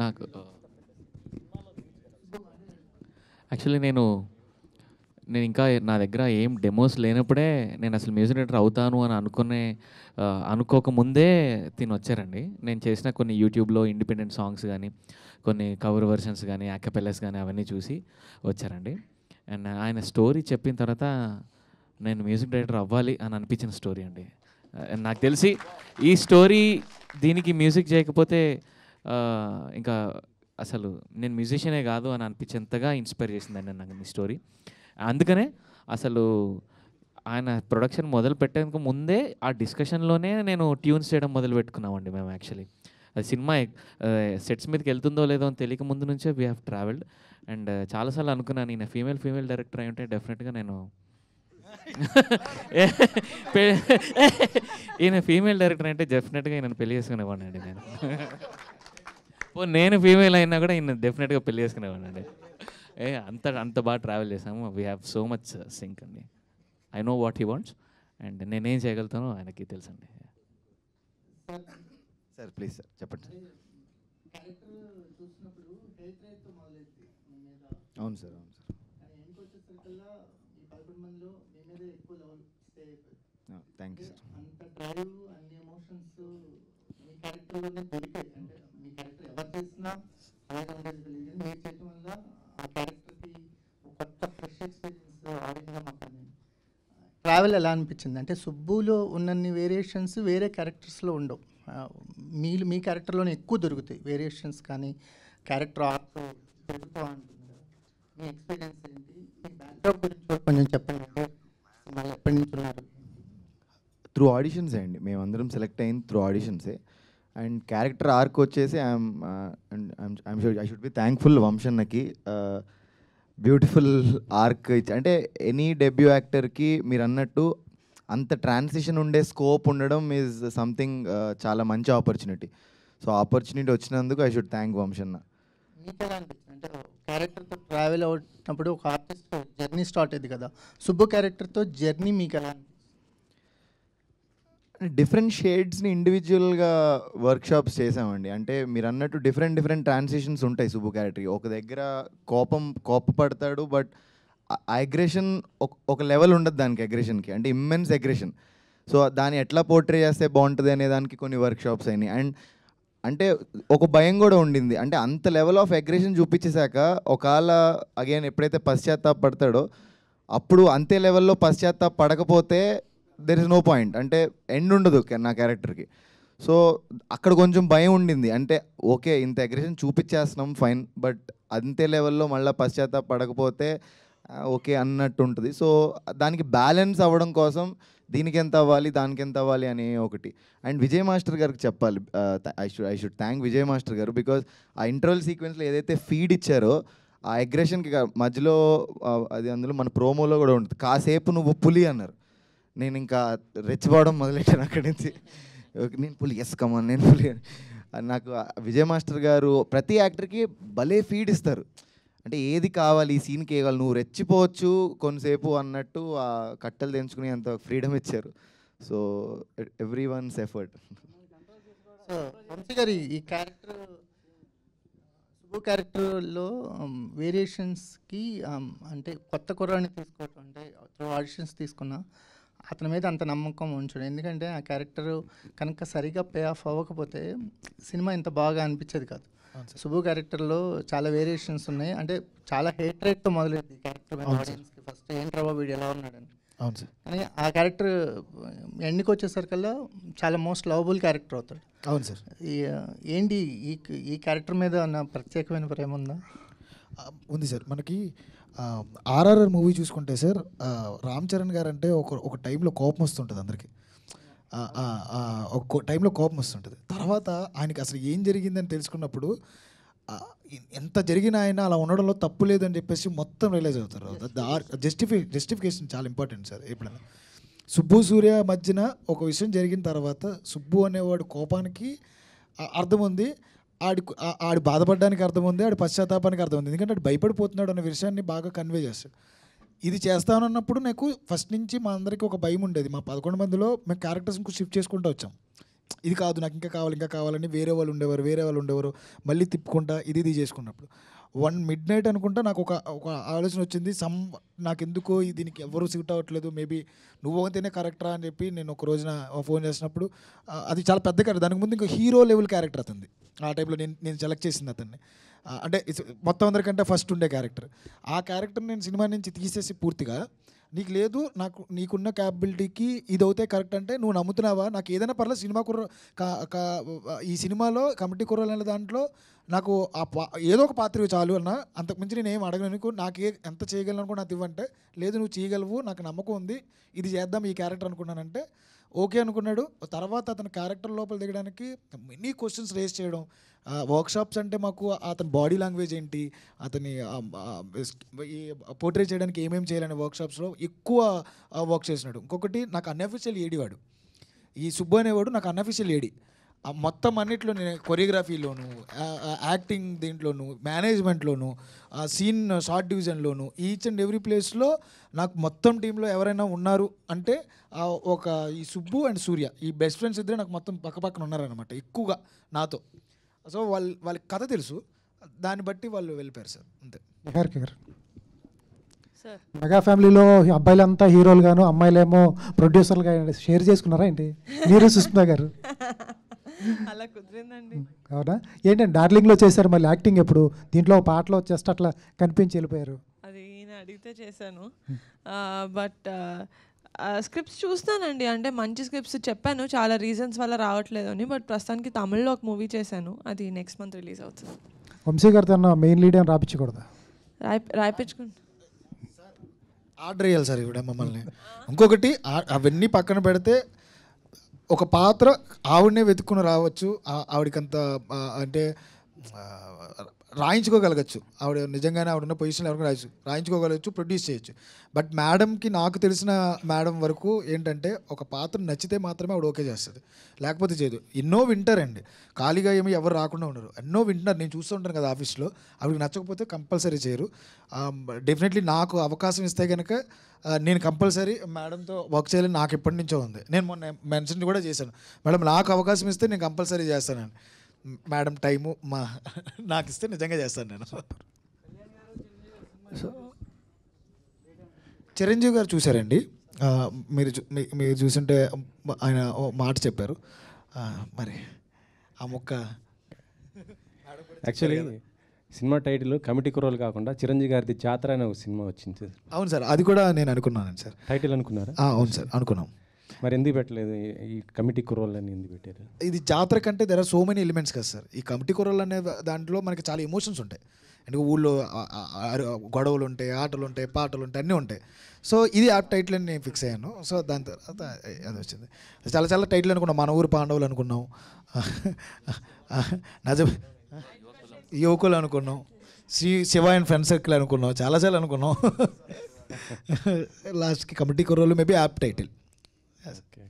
నాకు యాక్చువల్లీ నేను ఇంకా నా దగ్గర ఏం డెమోస్ లేనప్పుడే నేను అసలు మ్యూజిక్ డైరెక్టర్ అవుతాను అని అనుకోకముందే తిని వచ్చారండి. నేను చేసిన కొన్ని యూట్యూబ్లో ఇండిపెండెంట్ సాంగ్స్ కానీ, కొన్ని కవర్ వెర్షన్స్ కానీ, యాకపెల్లస్ కానీ అవన్నీ చూసి వచ్చారండి. అండ్ ఆయన స్టోరీ చెప్పిన తర్వాత నేను మ్యూజిక్ డైరెక్టర్ అవ్వాలి అని అనిపించిన స్టోరీ అండి. నాకు తెలిసి ఈ స్టోరీ దీనికి మ్యూజిక్ చేయకపోతే ఇంకా అసలు నేను మ్యూజిషియనే కాదు అని అనిపించేంతగా ఇన్స్పైర్ చేసిందండి నాకు ఈ స్టోరీ. అందుకనే అసలు ఆయన ప్రొడక్షన్ మొదలు పెట్టేందుకు ముందే ఆ డిస్కషన్లోనే నేను ట్యూన్స్ చేయడం మొదలు పెట్టుకున్నామండి మేము. యాక్చువల్లీ అది సినిమా సెట్స్ మీదకి వెళ్తుందో లేదో అని తెలియక ముందు నుంచే వీ హ్యావ్ ట్రావెల్డ్. అండ్ చాలాసార్లు అనుకున్నాను ఈయన ఫీమేల్ డైరెక్టర్ అయి ఉంటే డెఫినెట్గా నేను ఈయన ఫీమేల్ డైరెక్టర్ అంటే డెఫినెట్గా ఈయన పెళ్లి చేసుకునేవాడిని అండి నేను. నేను ఫీమేల్ అయినా కూడా ఈయన డెఫినెట్గా పెళ్లి చేసుకునేవాడిని అండి. అంత బాగా ట్రావెల్ చేసాము. We have so much sync అండి. I know what he wants and నేనేం చేయగలుగుతానో ఆయనకి తెలుసండి. సార్ ప్లీజ్ సార్ చెప్పండి సార్. అవును సార్, అవును sir. Thank you sir. Travel ఎలా అనిపించింది అంటే సుబ్బులో ఉన్నన్ని వేరియేషన్స్ వేరే క్యారెక్టర్స్లో ఉండవు. మీ క్యారెక్టర్లోనే ఎక్కువ దొరుకుతాయి వేరియేషన్స్, కానీ క్యారెక్టర్ ఆర్ట్ దొరుకుతూ ఉంటుంది. మీ ఎక్స్పీరియన్స్ ఏంటి? మీ బ్యాక్డ్రాప్ గురించి కొంచెం చెప్పండి. మళ్ళీ ఎప్పటి నుంచి ఉన్నారు? త్రూ ఆడిషన్సే అండి, మేమందరం సెలెక్ట్ అయింది త్రూ ఆడిషన్సే. అండ్ క్యారెక్టర్ ఆర్క్ వచ్చేసి ఐ షుడ్ బి థ్యాంక్ఫుల్ వంశన్నకి. బ్యూటిఫుల్ ఆర్క్ ఇచ్చి, అంటే ఎనీ డెబ్యూ యాక్టర్కి మీరు అన్నట్టు అంత ట్రాన్సిషన్ ఉండే స్కోప్ ఉండడం ఈజ్ సంథింగ్ చాలా మంచి ఆపర్చునిటీ. సో ఆపర్చునిటీ వచ్చినందుకు ఐ షుడ్ థ్యాంక్ వంశన్న. మీకు ఎలా అనిపించింది అంటే క్యారెక్టర్తో ట్రావెల్ అవుతున్నప్పుడు ఒక ఆర్టిస్ట్ జర్నీ స్టార్ట్ అయింది కదా, సుబ్బు క్యారెక్టర్తో జర్నీ మీకు ఎలా అనిపించింది? డిఫరెంట్ షేడ్స్ని ఇండివిజువల్గా వర్క్షాప్స్ చేసామండి. అంటే మీరు అన్నట్టు డిఫరెంట్ ట్రాన్సిషన్స్ ఉంటాయి సుబ్బు క్యారెక్టర్కి. ఒక దగ్గర కోపపడతాడు, బట్ అగ్రెషన్ ఒక లెవెల్ ఉండదు దానికి, అగ్రెషన్కి అంటే ఇమ్మెన్స్ అగ్రెషన్. సో దాన్ని ఎట్లా పోర్ట్రే చేస్తే బాగుంటుంది అనే దానికి కొన్ని వర్క్షాప్స్ అయినాయి. అండ్ అంటే ఒక భయం కూడా ఉండింది, అంటే అంత లెవెల్ ఆఫ్ అగ్రెషన్ చూపించేశాక ఒకవేళ అగైన్ ఎప్పుడైతే పశ్చాత్తాపడతాడో అప్పుడు అంతే లెవెల్లో పశ్చాత్తాపడకపోతే దెర్ ఇస్ నో పాయింట్, అంటే ఎండ్ ఉండదు నా క్యారెక్టర్కి. సో అక్కడ కొంచెం భయం ఉండింది, అంటే ఓకే ఇంత అగ్రెషన్ చూపించేస్తున్నాం ఫైన్, బట్ అంతే లెవెల్లో మళ్ళీ పశ్చాత్తాపడకపోతే ఓకే అన్నట్టు ఉంటుంది. సో దానికి బ్యాలెన్స్ అవ్వడం కోసం దీనికి ఎంత అవ్వాలి దానికి ఎంత అవ్వాలి అని ఒకటి. అండ్ విజయ్ మాస్టర్ గారికి చెప్పాలి, I should thank Vijay master గారు, బికాజ్ ఆ ఇంటర్వల్ సీక్వెన్స్లో ఏదైతే ఫీడ్ ఇచ్చారో ఆ అగ్రెషన్కి మధ్యలో అది అందులో మన ప్రోమోలో కూడా ఉంటుంది, కాసేపు నువ్వు పులి అన్నారు. నేను ఇంకా రెచ్చిపోవడం మొదలెట్టాను అక్కడి నుంచి. నేను పులి, ఎస్ కమాన్ నేను పులి. నాకు విజయ్ మాస్టర్ గారు ప్రతి యాక్టర్కి భలే ఫీడ్ ఇస్తారు, అంటే ఏది కావాలి ఈ సీన్కి ఏ కావాలి, నువ్వు రెచ్చిపోవచ్చు కొంతసేపు అన్నట్టు ఆ కట్టెలు తెంచుకుని అంత ఫ్రీడమ్ ఇచ్చారు. So everyone's effort. So Vamsi గారి ఈ క్యారెక్టర్ సుబ్బు క్యారెక్టర్లో వేరియేషన్స్కి అంటే కొత్త కుర్రాన్ని తీసుకోవటం, అంటే త్రూ ఆడిషన్స్ తీసుకున్నా అతని మీద అంత నమ్మకం ఉంచడం, ఎందుకంటే ఆ క్యారెక్టర్ కనుక సరిగా పే ఆఫ్ అవ్వకపోతే సినిమా ఇంత బాగా అనిపించేది కాదు. సుబ్బు క్యారెక్టర్లో చాలా వేరియేషన్స్ ఉన్నాయి, అంటే చాలా హేట్ రేట్తో మొదలైంది ఈ క్యారెక్టర్ ఆడియన్స్కి. ఫస్ట్ ఏంట్రా వీడు ఎలా ఉన్నాడని, అవును సార్. కానీ ఆ క్యారెక్టర్ ఎండ్కి వచ్చేసరికల్లా చాలా మోస్ట్ లవబుల్ క్యారెక్టర్ అవుతాడు. అవును సార్. ఏంటి ఈ క్యారెక్టర్ మీద నా ప్రత్యేకమైన ప్రేమ ఉందా? ఉంది సార్. మనకి ఆర్ఆర్ఆర్ మూవీ చూసుకుంటే సార్, రామ్ చరణ్ గారు అంటే ఒక టైంలో కోపం వస్తుంటుంది అందరికీ, ఒక టైంలో కోపం వస్తుంటుంది. తర్వాత ఆయనకి అసలు ఏం జరిగిందని తెలుసుకున్నప్పుడు ఎంత జరిగిన ఆయన అలా ఉండడంలో తప్పు లేదని చెప్పేసి మొత్తం రియలైజ్ అవుతారు. జస్టిఫికేషన్ చాలా ఇంపార్టెంట్ సార్. ఎప్పుడైనా సుబ్బు సూర్య మధ్యన ఒక విషయం జరిగిన తర్వాత సుబ్బు అనేవాడు కోపానికి అర్థం ఉంది, ఆడి బాధపడడానికి అర్థం ఉంది, ఆడి పశ్చాత్తాపానికి అర్థం ఉంది, ఎందుకంటే ఆడు భయపడిపోతున్నాడు అనే విషయాన్ని బాగా కన్వే చేస్తాడు. ఇది చేస్తానన్నప్పుడు నాకు ఫస్ట్ నుంచి మా అందరికీ ఒక భయం ఉండేది. మా 11 మందిలో మేము క్యారెక్టర్స్ని షిఫ్ట్ చేసుకుంటూ వచ్చాం. ఇది కాదు నాకు ఇంకా కావాలి ఇంకా కావాలని వేరే వాళ్ళు ఉండేవారు మళ్ళీ తిప్పుకుంటా ఇది చేసుకున్నప్పుడు 1 midnight అనుకుంటా నాకు ఒక ఆలోచన వచ్చింది. నాకెందుకో దీనికి ఎవరు సూట్ అవ్వట్లేదు, మేబీ నువ్వు అయితేనే కరెక్టరా అని చెప్పి నేను ఒక రోజున ఫోన్ చేసినప్పుడు అది చాలా పెద్ద క్యారెక్టర్, దానికి ముందు ఇంకా హీరో లెవెల్ క్యారెక్టర్ అతనిది. ఆ టైంలో నేను సెలెక్ట్ చేసింది అతన్ని, అంటే మొత్తం అందరికంటే ఫస్ట్ ఉండే క్యారెక్టర్. ఆ క్యారెక్టర్ నేను సినిమా నుంచి తీసేసి పూర్తిగా నీకు లేదు, నీకున్న క్యాపబిలిటీకి ఇది అవుతే కరెక్ట్ అంటే నువ్వు నమ్ముతున్నావా, నాకు ఏదైనా పర్లేదు సినిమా ఈ సినిమాలో కమిటీ కుర్రలు అనే దాంట్లో నాకు ఏదో ఒక పాత్ర చాలు అన్న, అంతకుమించి నేను ఏం అడగను, నాకు ఎంత చేయగలను అనుకో నాకు ఇవ్వంటే, లేదు నువ్వు చేయగలవు నాకు నమ్మకం ఉంది ఇది చేద్దాం ఈ క్యారెక్టర్ అనుకున్నానంటే ఓకే అనుకున్నాడు. తర్వాత అతని క్యారెక్టర్ లోపల దిగడానికి మెనీ క్వశ్చన్స్ రేస్ చేయడం, వర్క్షాప్స్ అంటే మాకు అతని బాడీ లాంగ్వేజ్ ఏంటి, అతని పోర్ట్రేట్ చేయడానికి ఏమేమి చేయాలనే వర్క్షాప్స్లో ఎక్కువ వర్క్ చేసినాడు. ఇంకొకటి నాకు అన్అఫీషియల్ ఏడి వాడు, ఈ సుబ్బు అనేవాడు నాకు అన్అఫీషియల్ ఏడి. మొత్తం అన్నిట్లో నేను కొరియోగ్రఫీలోను, యాక్టింగ్ దీంట్లోను, మేనేజ్మెంట్లోను, సీన్ షార్ట్ డివిజన్లోను, ఈచ్ అండ్ ఎవ్రీ ప్లేస్లో నాకు మొత్తం టీంలో ఎవరైనా ఉన్నారు అంటే ఒక ఈ సుబ్బు అండ్ సూర్య ఈ బెస్ట్ ఫ్రెండ్స్ ఇద్దరే నాకు మొత్తం పక్కన ఉన్నారనమాట ఎక్కువగా నాతో. సో వాళ్ళకి కథ తెలుసు, దాన్ని బట్టి వాళ్ళు వెళ్ళిపోయారు సార్, అంతే. మెగా ఫ్యామిలీలో అబ్బాయిలంతా హీరోలు గాను అమ్మాయిలేమో ప్రొడ్యూసర్లుగా షేర్ చేసుకున్నారా ఏంటి మీరు సుష్మిత గారు? అలా కుదిరిందండి. అవునా? ఏంటంటే డార్లింగ్లో చేశారు, మళ్ళీ యాక్టింగ్ ఎప్పుడు? దీంట్లో పాటలో జస్ట్ అట్లా కనిపించి వెళ్ళిపోయారు. అది ఈయన అడిగితే చేశాను, బట్ స్క్రిప్ట్స్ చూస్తానండి, అంటే మంచి స్క్రిప్ట్స్ చెప్పాను, చాలా రీజన్స్ వల్ల రావట్లేదు అని, బట్ ప్రస్తుతానికి తమిళ్లో ఒక మూవీ చేశాను, అది నెక్స్ట్ మంత్ రిలీజ్ అవుతుంది. వంశీ గారితో మెయిన్ లీడ్ అని రాపించకూడదా? రాయించుకుంటా, ఆర్డర్ చేయాలి సార్ ఇవిడ మమ్మల్ని. ఇంకొకటి అవన్నీ పక్కన పెడితే ఒక పాత్ర ఆవిడనే వెతుక్కుని రావచ్చు, ఆవిడకంత అంటే రాయించుకోగలగచ్చు, ఆవిడ నిజంగానే ఆవిడ ఉన్న పొజిషన్లో ఎవరికి రాయించుకోగలగచ్చు, ప్రొడ్యూస్ చేయొచ్చు. బట్ మేడంకి నాకు తెలిసిన మేడం వరకు ఏంటంటే ఒక పాత్ర నచ్చితే మాత్రమే ఆవిడ ఓకే చేస్తుంది, లేకపోతే చేయదు. ఎన్నో వింటారండి, ఖాళీగా ఏమి ఎవరు రాకుండా ఉండరు, ఎన్నో వింటున్నారు, నేను చూస్తూ ఉంటాను కదా ఆఫీస్లో. ఆవిడకి నచ్చకపోతే కంపల్సరీ చేయరు. డెఫినెట్లీ నాకు అవకాశం ఇస్తే కనుక నేను కంపల్సరీ మేడంతో వర్క్ చేయాలని నాకు ఎప్పటి నుంచో ఉంది. నేను మొన్న మెన్షన్ కూడా చేశాను, మేడం నాకు అవకాశం ఇస్తే నేను కంపల్సరీ చేస్తానని. మేడం టైము నాకు ఇస్తే నిజంగా చేస్తాను నేను. చిరంజీవి గారు చూశారండి, మీరు చూసింటే ఆయన మాట చెప్పారు, మరి ఆ మొక్క యాక్చువల్లీ సినిమా టైటిల్ కమిటీ కుర్రోలు కాకుండా చిరంజీవి గారిది జాతర అనే ఒక సినిమా వచ్చింది సార్. అవును సార్, అది కూడా నేను అనుకున్నాను సార్. టైటిల్ అనుకున్నారా? అవును సార్ అనుకున్నాం. మరి ఎందుకు పెట్టలేదు ఈ కమిటీ కుర్రోళ్ళు అని ఎందుకు పెట్టారు? ఇది జాతర కంటే there are so many elements కదా సార్. ఈ కమిటీ కుర్రోళ్ళు అనే దాంట్లో మనకి చాలా ఎమోషన్స్ ఉంటాయి, అంటే ఊళ్ళో గొడవలు ఉంటాయి, ఆటలు ఉంటాయి, పాటలు ఉంటాయి, అన్నీ ఉంటాయి. సో ఇది ఆ టైటిల్ అని నేను ఫిక్స్ అయ్యాను. సో దాని తర్వాత అది వచ్చింది. చాలా చాలా టైటిల్ అనుకున్నాం, మన ఊరు పాండవులు అనుకున్నాం, యువకులు అనుకున్నాం, శివ అండ్ ఫ్రెండ్ సర్కిల్ అనుకున్నాం, చాలా చాలా అనుకున్నాం. లాస్ట్కి కమిటీ కుర్రోళ్ళు మేబీ యాప్ టైటిల్.